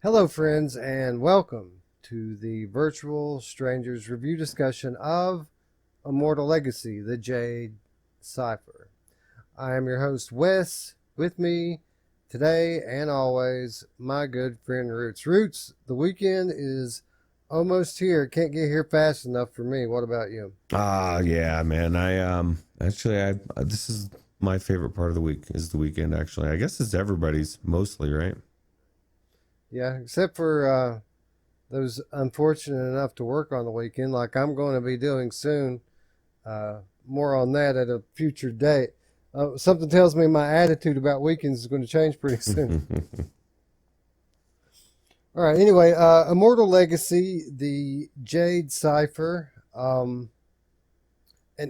Hello, friends, and welcome to the Virtual Strangers review discussion of Immortal Legacy, the Jade Cipher. I am your host, Wes. With me today and always, my good friend Roots. Roots, the weekend is almost here. Can't get here fast enough for me. What about you? Yeah, man. I this is my favorite part of the week is the weekend actually. I guess it's everybody's mostly, right? Yeah, except for those unfortunate enough to work on the weekend, like I'm going to be doing soon. More on that at a future date. Something tells me my attitude about weekends is going to change pretty soon. All right. Anyway, Immortal Legacy, the Jade Cipher. An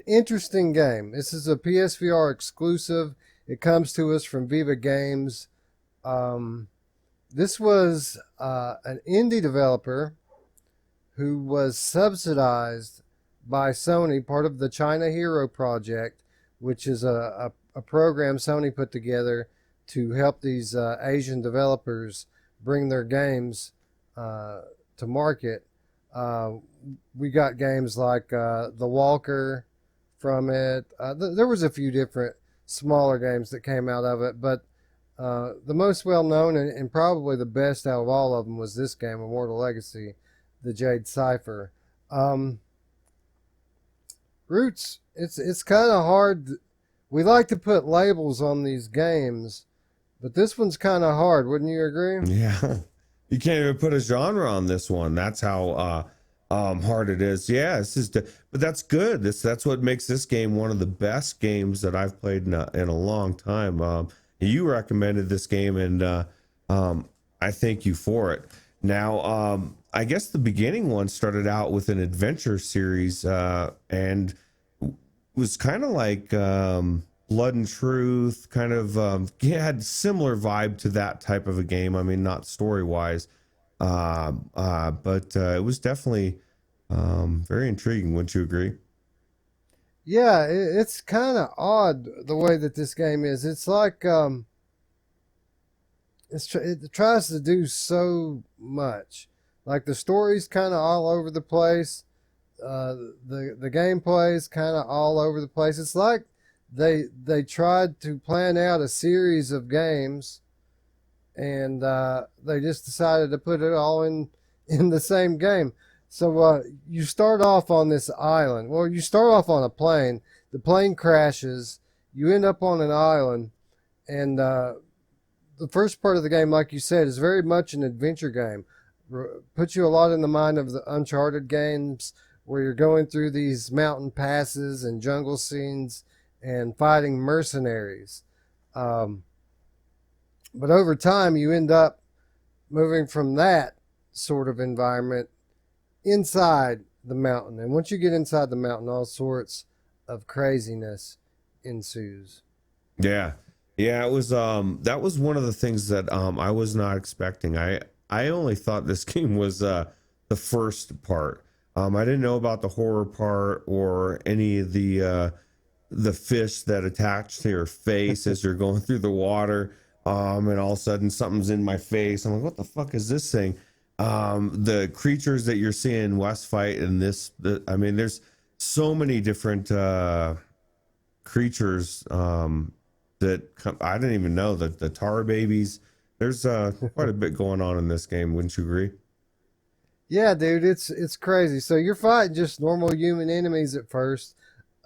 interesting game. This is a PSVR exclusive. It comes to us from Viva Games. This was an indie developer who was subsidized by Sony, part of the China Hero Project, which is a program Sony put together to help these Asian developers bring their games to market. We got games like The Walker from it. There was a few different smaller games that came out of it, but the most well known and probably the best out of all of them was this game, Immortal Legacy, the Jade Cipher. Roots, it's kind of hard. We like to put labels on these games, but this one's kind of hard. Wouldn't you agree? Yeah. You can't even put a genre on this one. That's how hard it is. Yeah, but that's good. That's what makes this game one of the best games that I've played in a long time. You recommended this game, and I thank you for it. Now, I guess the beginning one started out with an adventure series, and was kind of like Blood and Truth, kind of had similar vibe to that type of a game. I mean, not story wise, but it was definitely very intriguing. Wouldn't you agree? Yeah, it's kind of odd the way that this game is. It's like it tries to do so much. Like the story's kind of all over the place. The gameplay is kind of all over the place. It's like they tried to plan out a series of games, and they just decided to put it all in the same game. So you start off on this island. Well, you start off on a plane. The plane crashes. You end up on an island, and the first part of the game, like you said, is very much an adventure game. Puts you a lot in the mind of the Uncharted games, where you're going through these mountain passes and jungle scenes and fighting mercenaries. Um, but over time, you end up moving from that sort of environment inside the mountain. And once you get inside the mountain, all sorts of craziness ensues. Yeah. Yeah, it was that was one of the things that I was not expecting. I only thought this game was the first part. I didn't know about the horror part or any of the fish that attach to your face as you're going through the water. And all of a sudden something's in my face. I'm like, what the fuck is this thing? The creatures that you're seeing Wes fight in I mean, there's so many different creatures I didn't even know that the tar babies. There's quite a bit going on in this game, wouldn't you agree? Yeah, dude, it's crazy. So you're fighting just normal human enemies at first.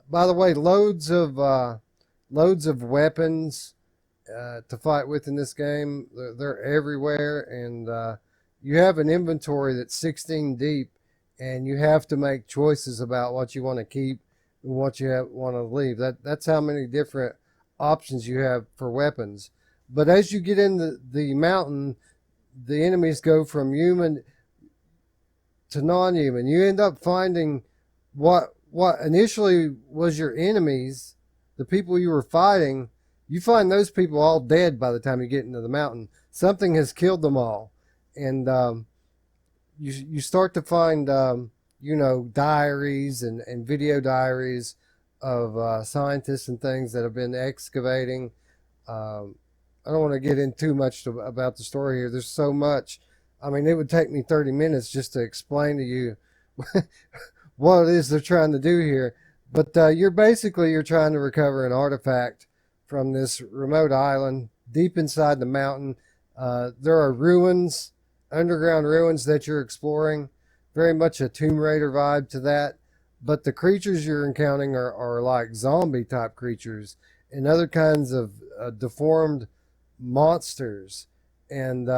By the way, loads of weapons to fight with in this game. They're everywhere, and you have an inventory that's 16 deep, and you have to make choices about what you want to keep and what you want to leave. That's how many different options you have for weapons. But as you get in the mountain, the enemies go from human to non-human. You end up finding what initially was your enemies, the people you were fighting. You find those people all dead by the time you get into the mountain. Something has killed them all, and you start to find diaries and video diaries of scientists and things that have been excavating. I don't want to get in too much about the story here. There's so much I mean, it would take me 30 minutes just to explain to you what it is they're trying to do here. But you're trying to recover an artifact from this remote island deep inside the mountain. There are ruins, underground ruins that you're exploring. Very much a Tomb Raider vibe to that. But the creatures you're encountering are like zombie type creatures and other kinds of deformed monsters. And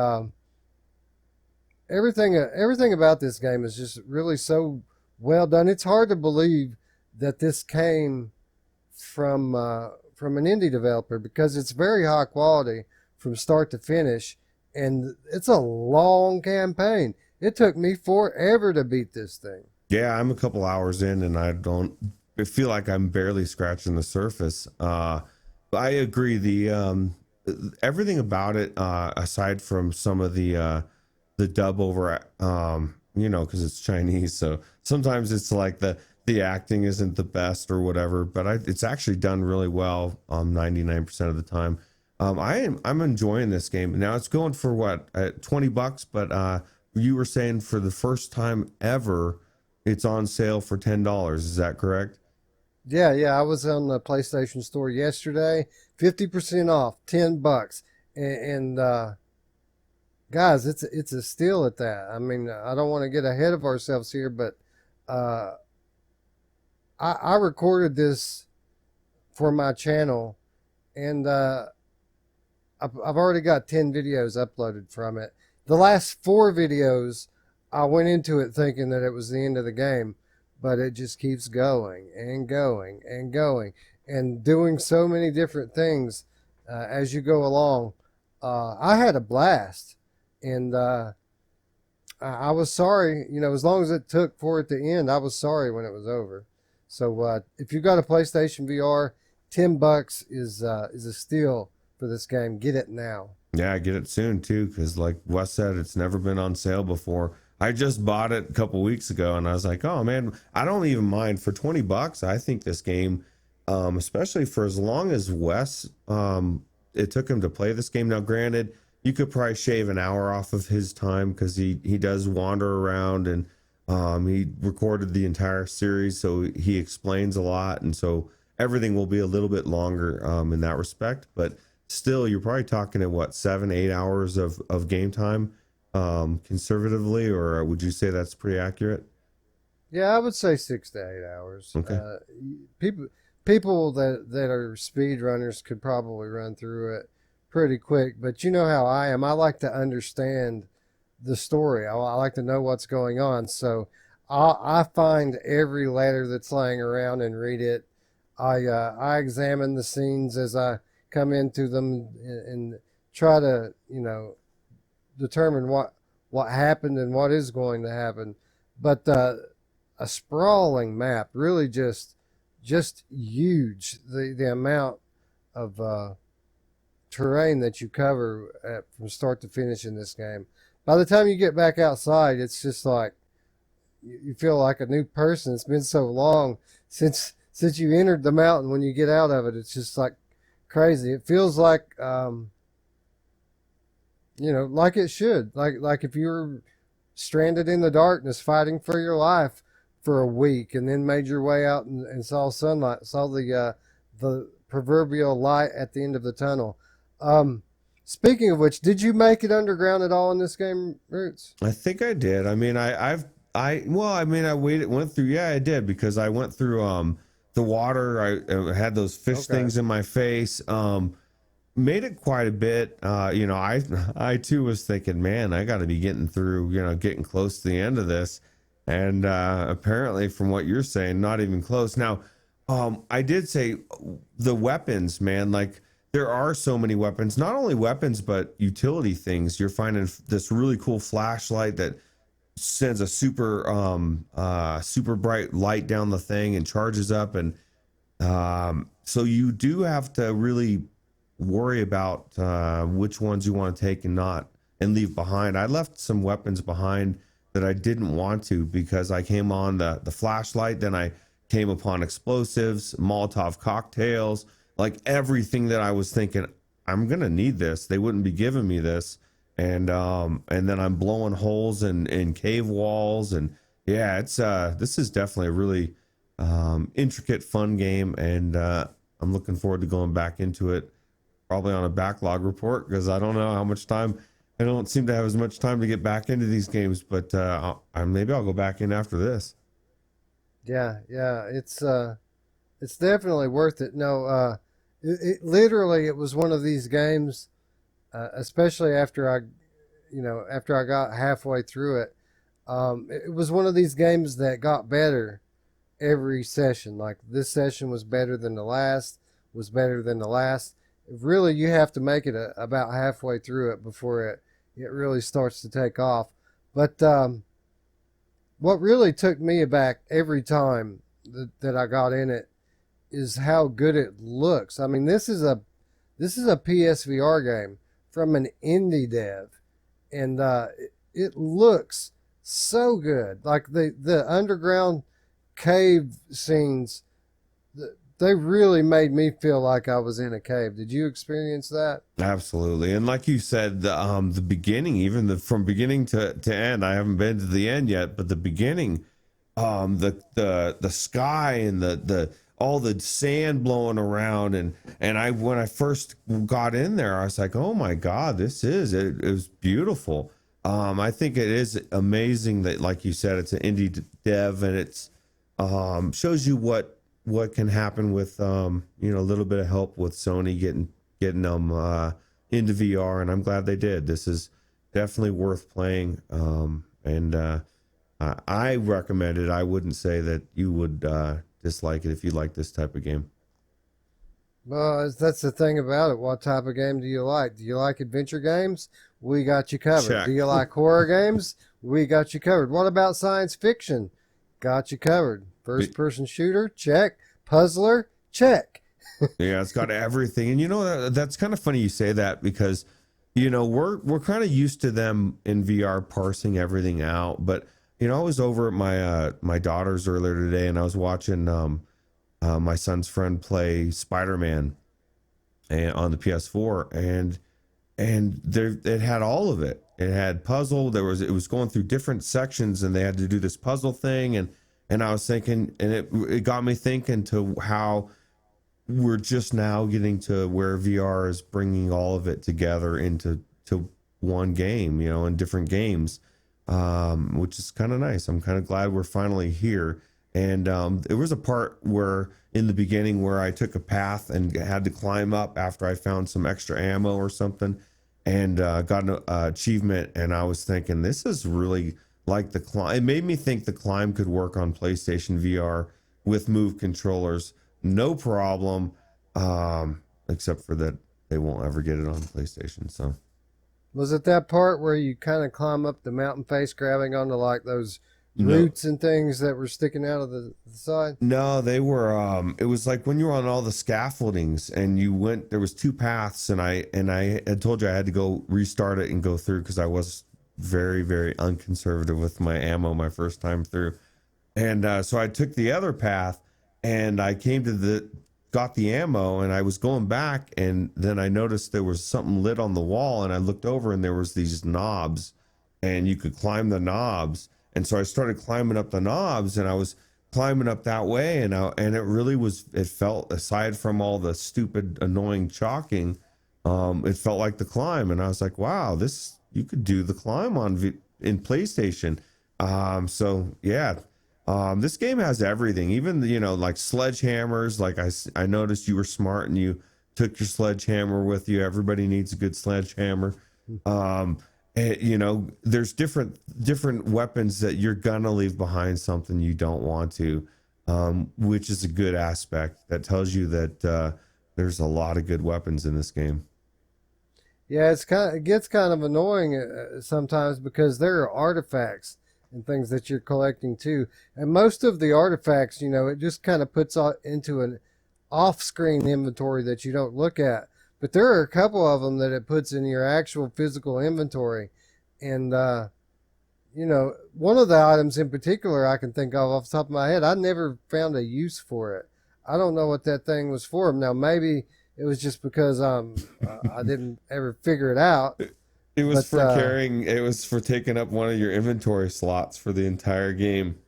everything about this game is just really so well done. It's hard to believe that this came from an indie developer because it's very high quality from start to finish, and it's a long campaign. It took me forever to beat this thing. Yeah, I'm a couple hours in and I feel like I'm barely scratching the surface. I agree. Everything about it, aside from some of the dub over, because it's Chinese, so sometimes it's like the acting isn't the best or whatever, but it's actually done really well 99% of the time. I'm enjoying this game. Now it's going for what, $20, but you were saying for the first time ever, it's on sale for $10. Is that correct? Yeah, I was on the PlayStation Store yesterday, 50% off, $10, and guys, it's a steal at that. I mean, I don't want to get ahead of ourselves here, but I recorded this for my channel, and I've already got 10 videos uploaded from it. The last 4 videos, I went into it thinking that it was the end of the game, but it just keeps going and going and going and doing so many different things as you go along. I had a blast, and I was sorry, as long as it took for it to end, I was sorry when it was over. So if you've got a PlayStation VR, $10 is a steal for this game. Get it now. Yeah, get it soon too, because like Wes said, it's never been on sale before. I just bought it a couple weeks ago, and I was like, oh man, I don't even mind for $20. I think this game, especially for as long as Wes, it took him to play this game. Now, granted, you could probably shave an hour off of his time because he does wander around, and he recorded the entire series, so he explains a lot, and so everything will be a little bit longer in that respect. But still, you're probably talking at what, 7-8 hours of game time, conservatively, or would you say that's pretty accurate? Yeah, I would say 6 to 8 hours. Okay. People that are speed runners could probably run through it pretty quick, but you know how I am. I like to understand the story. I like to know what's going on. So I find every letter that's laying around and read it. I examine the scenes as I come into them and try to determine what happened and what is going to happen. But a sprawling map, really just huge. The amount of terrain that you cover from start to finish in this game. By the time you get back outside, it's just like you feel like a new person. It's been so long since you entered the mountain. When you get out of it, it's just like crazy. It feels like like it should. Like if you were stranded in the darkness fighting for your life for a week and then made your way out and saw sunlight, saw the proverbial light at the end of the tunnel. Speaking of which, did you make it underground at all in this game, Ruuts? I think I did. I mean, I went through. Yeah, I did, because I went through the water. I had those fish things in my face. Made it quite a bit. I too was thinking, man, I got to be getting through. Getting close to the end of this, and apparently, from what you're saying, not even close. Now, I did say the weapons, man. Like, there are so many weapons. Not only weapons, but utility things. You're finding this really cool flashlight that sends a super bright light down the thing and charges up, and so you do have to really worry about which ones you want to take and leave behind. I left some weapons behind that I didn't want to, because I came on the flashlight, then I came upon explosives, Molotov cocktails, like everything that I was thinking, I'm gonna need this. They wouldn't be giving me this, and then I'm blowing holes in cave walls, and yeah, it's this is definitely a really intricate, fun game, and I'm looking forward to going back into it, probably on a backlog report, because I don't know how much time. I don't seem to have as much time to get back into these games, but maybe I'll go back in after this. Yeah, yeah, it's definitely worth it. No, it literally it was one of these games, especially after after I got halfway through it. It was one of these games that got better every session. Like this session was better than the last, was better than the last. Really, you have to make it about halfway through it before it really starts to take off. But what really took me aback every time that I got in it is how good it looks. I mean, this is a PSVR game from an indie dev, and it looks so good. Like the underground cave scenes, they really made me feel like I was in a cave. Did you experience that? Absolutely, and like you said, the beginning, even from beginning to end, I haven't been to the end yet, but the beginning, the sky and the all the sand blowing around, and I when I first got in there, I was like, oh my god, this is it. It was beautiful. I think it is amazing that, like you said, it's an indie dev, and it's shows you what can happen with a little bit of help with Sony getting them into VR, and I'm glad they did. This is definitely worth playing, and I recommend it. I wouldn't say that you would dislike it if you like this type of game. Well, that's the thing about it. What type of game do you like? Do you like adventure games? We got you covered. Check. Do you like horror games? We got you covered. What about science fiction? Got you covered. First person shooter? Check. Puzzler? Check. Yeah, it's got everything. And that's kind of funny you say that, because we're kind of used to them in VR parsing everything out. But I was over at my daughter's earlier today, and I was watching my son's friend play Spider-Man on the PS4, and there it had all of it. It had puzzle. It was going through different sections, and they had to do this puzzle thing, and I was thinking, and it got me thinking to how we're just now getting to where VR is bringing all of it together into one game, in different games, which is kind of nice. I'm kind of glad we're finally here. And there was a part where in the beginning where I took a path and had to climb up after I found some extra ammo or something, and got an achievement. And I was thinking, this is really like the climb. It made me think the climb could work on PlayStation VR with Move controllers, no problem. Except for that they won't ever get it on PlayStation. So Was it that part where you kind of climb up the mountain face, grabbing onto like those no, roots and things that were sticking out of the side? no, they were. It was like when you were on all the scaffoldings and you went. There was two paths, and I had told you I had to go restart it and go through because I was very, very unconservative with my ammo my first time through, and so I took the other path, and I came to got the ammo, and I was going back, and then I noticed there was something lit on the wall, and I looked over, and there was these knobs, and you could climb the knobs. And so I started climbing up the knobs, and I was climbing up that way, and it really was. It felt, aside from all the stupid, annoying chalking, it felt like the climb. And I was like, wow, you could do the climb in PlayStation. So yeah, this game has everything. Even like sledgehammers. Like I noticed you were smart and you took your sledgehammer with you. Everybody needs a good sledgehammer. There's different weapons that you're gonna leave behind something you don't want to, which is a good aspect that tells you that there's a lot of good weapons in this game. Yeah, it gets kind of annoying sometimes because there are artifacts and things that you're collecting too, and most of the artifacts, it just kind of puts into an off-screen inventory that you don't look at. But there are a couple of them that it puts in your actual physical inventory, and one of the items in particular I can think of off the top of my head, I never found a use for it. I don't know what that thing was for. Now maybe it was just because I didn't ever figure it out, It was But for carrying. It was for taking up one of your inventory slots for the entire game.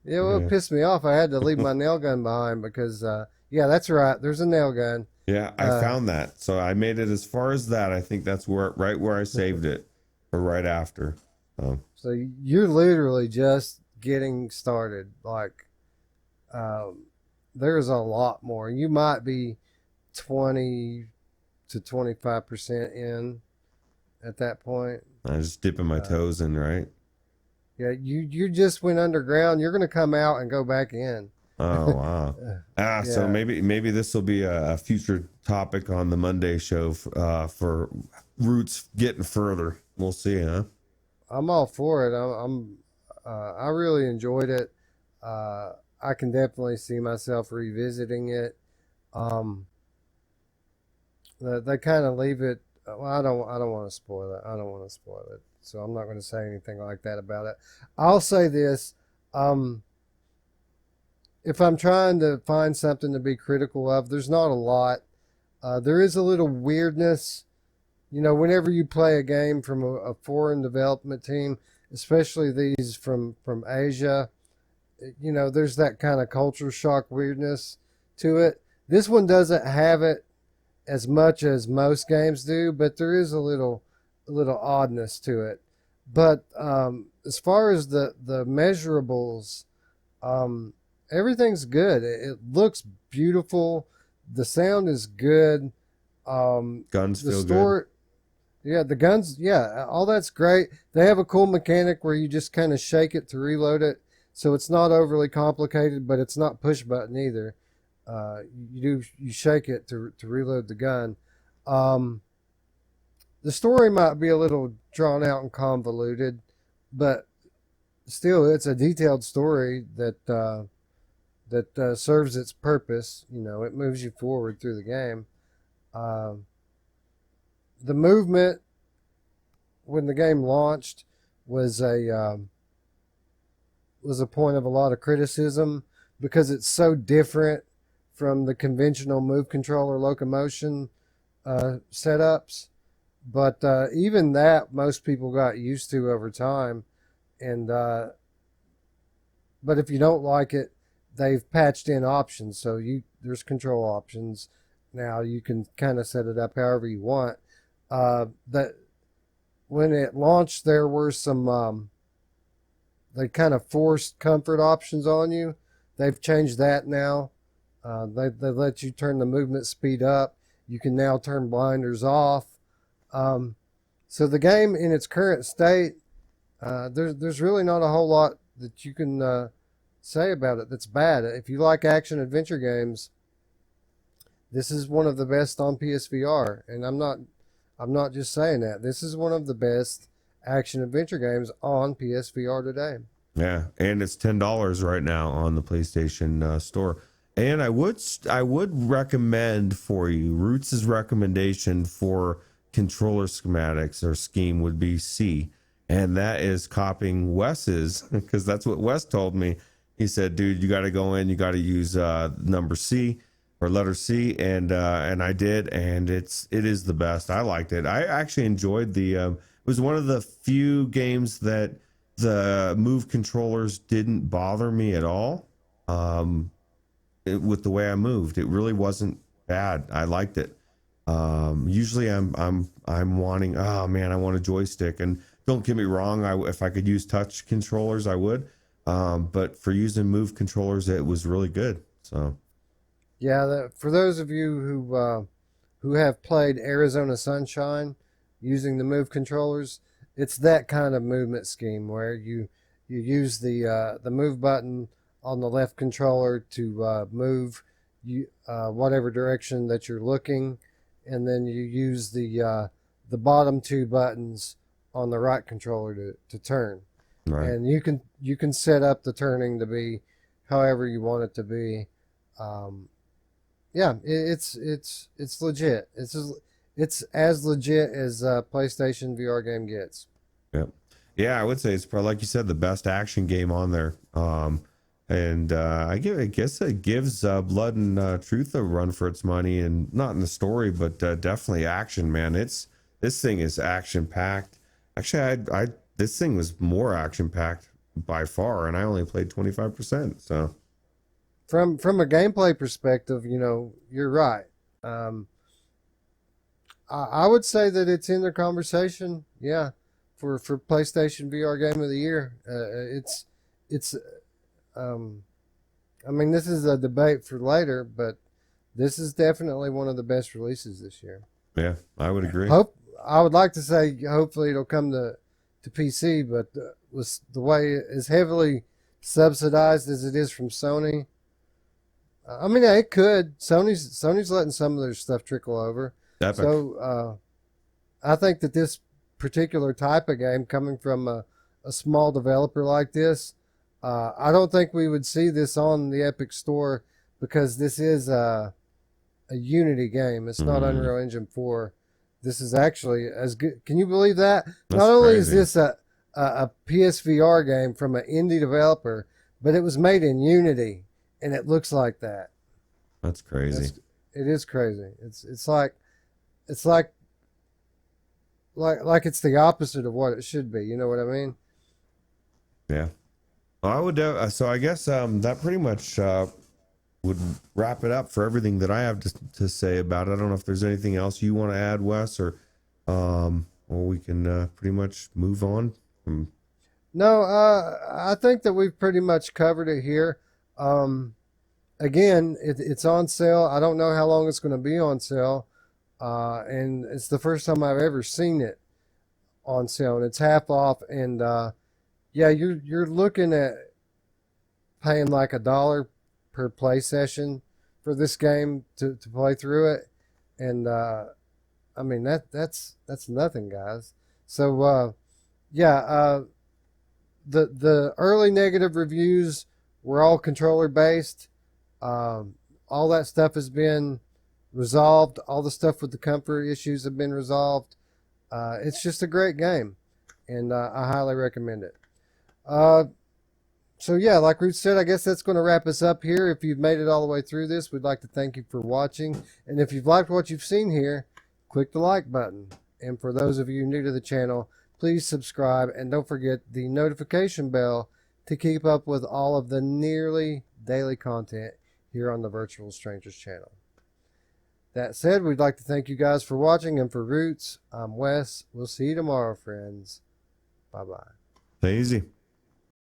yeah, well, it Yeah. pissed me off. I had to leave my nail gun behind because, yeah, that's right. There's a nail gun. Yeah, I Uh, found that. So I made it as far as that. I think that's where right where I saved it, or right after. so you're literally just getting started. Like, um, there's a lot more. You might be 20 to 25% in at that point. I'm just dipping my Uh, toes in, right? yeah, you just went underground. You're going to come out and go back in. Oh wow. So Yeah, maybe this will be a future topic on the Monday show for Roots getting further. We'll see, huh? I'm all for it. I really enjoyed it. I can definitely see myself revisiting it. Um, they kind of leave it. Well, I don't want to spoil it. I don't want to spoil it. So I'm not going to say anything like that about it. I'll say this. Um, if I'm trying to find something to be critical of, there's not a lot. There is a little weirdness. You know, whenever you play a game from a foreign development team, especially these from Asia, you know, there's that kind of culture shock weirdness to it. This one doesn't have it as much as most games do, but there is a little oddness to it. But as far as the measurables, um, everything's good. It looks beautiful. The sound is good. Guns The feel good. story, yeah, the guns, yeah, all that's great. They have a cool mechanic where you just kind of shake it to reload it, so it's not overly complicated, but it's not push button either. You shake it to reload the gun. Um, the story might be a little drawn out and convoluted, but still, it's a detailed story that serves its purpose. You know, it moves you forward through the game. Um, the movement when the game launched was a point of a lot of criticism because it's so different from the conventional move controller locomotion setups. But even that, most people got used to over time. And but if you don't like it, they've patched in options. So there's control options now. You can kind of set it up however you want. That when it launched, there were some they kind of forced comfort options on you. They've changed that now. They let you turn the movement speed up. You can now turn blinders off. Um, so the game in its current state, there's really not a whole lot that you can say about it that's bad. If you like action adventure games, this is one of the best on PSVR, and I'm not just saying that. This is one of the best action adventure games on PSVR today. Yeah, and it's $10 right now on the PlayStation Store. And I would recommend for you Roots' recommendation for controller schematics or scheme would be C, and that is copying Wes's because that's what Wes told me. He said, "Dude, you got to go in, you got to use number C or letter C," and I did, and it is the best. I liked it. I actually enjoyed the. It was one of the few games that the move controllers didn't bother me at all. With the way I moved, it really wasn't bad. I liked it. Usually I'm wanting, oh man, I want a joystick, and don't get me wrong, if I could use touch controllers I would, but for using move controllers it was really good. So Yeah, for those of you who have played Arizona Sunshine using the move controllers, it's that kind of movement scheme where you use the move button on the left controller to move whatever direction that you're looking, and then you use the bottom two buttons on the right controller to turn. right. And you can set up the turning to be however you want it to be. Um, yeah, it's legit. It's as legit as a PlayStation VR game gets. Yep. Yeah, I would say it's probably, like you said, the best action game on there. And I guess it gives Blood and Truth a run for its money, and not in the story, but definitely action, man. This thing is action packed. Actually, I this thing was more action packed by far, and I only played 25%. So From a gameplay perspective, you know, you're right. Um, I would say that it's in the conversation. Yeah, for PlayStation VR Game of the Year. It's. Um, I mean, this is a debate for later, but this is definitely one of the best releases this year. yeah, I would agree. I would like to say hopefully it'll come to PC, but with the way as heavily subsidized as it is from Sony, I mean, yeah, it could. Sony's letting some of their stuff trickle over. Epic. So I think that this particular type of game coming from a small developer like this, I don't think we would see this on the Epic Store because this is a Unity game. It's not Unreal Engine 4. This is actually as good. Can you believe that? That's Not only crazy. is this a PSVR game from an indie developer, but it was made in Unity and it looks like that. That's crazy. It is crazy. It's like it's like it's the opposite of what it should be. You know what I mean? Yeah. Well, I would. So I guess that pretty much would wrap it up for everything that I have to say about it. I don't know if there's anything else you want to add, Wes, or we can pretty much move on from. No, I think that we've pretty much covered it here. Again, it's on sale. I don't know how long it's going to be on sale, and it's the first time I've ever seen it on sale, and it's half off. And yeah, you're looking at paying like $1 per play session for this game to play through it, and I mean that's nothing, guys. So yeah, the early negative reviews were all controller based. All that stuff has been resolved. All the stuff with the comfort issues have been resolved. It's just a great game, and I highly recommend it. So yeah, like Ruth said, I guess that's going to wrap us up here. If you've made it all the way through this, we'd like to thank you for watching. And if you've liked what you've seen here, click the like button. And for those of you new to the channel, please subscribe and don't forget the notification bell to keep up with all of the nearly daily content here on the Virtual Strangers channel. That said, we'd like to thank you guys for watching, and for Roots, I'm Wes. We'll see you tomorrow, friends. Bye-bye. Stay easy.